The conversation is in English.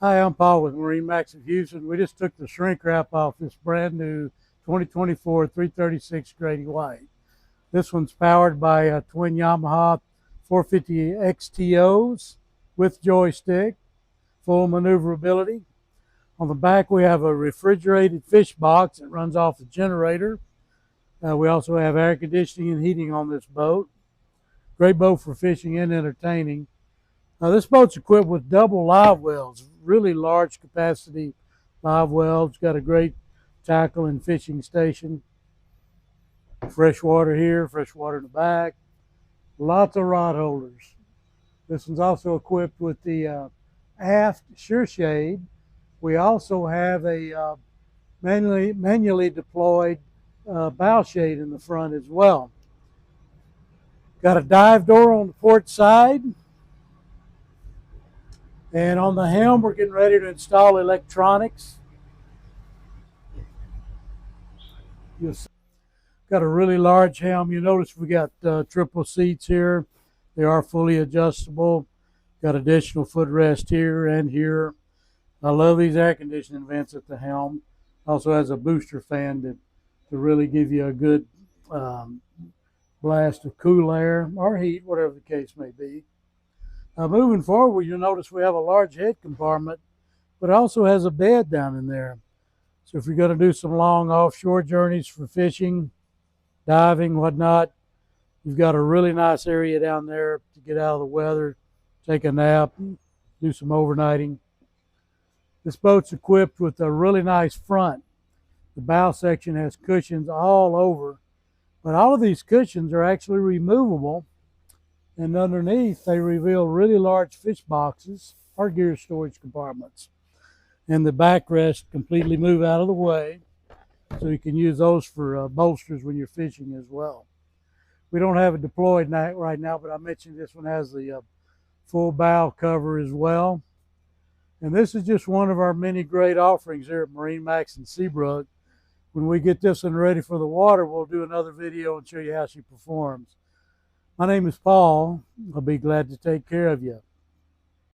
Hi, I'm Paul with MarineMax of Houston. We just took the shrink wrap off this brand new 2024 336 Grady-White. This one's powered by twin Yamaha 450 XTOs with joystick, full maneuverability. On the back we have a refrigerated fish box that runs off the generator. We also have air conditioning and heating on this boat. Great boat for fishing and entertaining. This boat's equipped with double live wells, really large capacity live wells. Got a great tackle and fishing station. Fresh water here, fresh water in the back. Lots of rod holders. This one's also equipped with the aft sure shade. We also have a manually deployed bow shade in the front as well. Got a dive door on the port side. And on the helm, we're getting ready to install electronics. Got a really large helm. You notice we got triple seats here. They are fully adjustable. Got additional footrest here and here. I love these air conditioning vents at the helm. Also has a booster fan to really give you a good blast of cool air or heat, whatever the case may be. Moving forward, you'll notice we have a large head compartment, but it also has a bed down in there. So if you're going to do some long offshore journeys for fishing, diving, whatnot, you've got a really nice area down there to get out of the weather, take a nap, do some overnighting. This boat's equipped with a really nice front. The bow section has cushions all over, but all of these cushions are actually removable. And underneath, they reveal really large fish boxes or gear storage compartments. And the backrest completely move out of the way, so you can use those for bolsters when you're fishing as well. We don't have it deployed right now, but I mentioned this one has the full bow cover as well. And this is just one of our many great offerings here at MarineMax in Seabrook. When we get this one ready for the water, we'll do another video and show you how she performs. My name is Paul. I'll be glad to take care of you.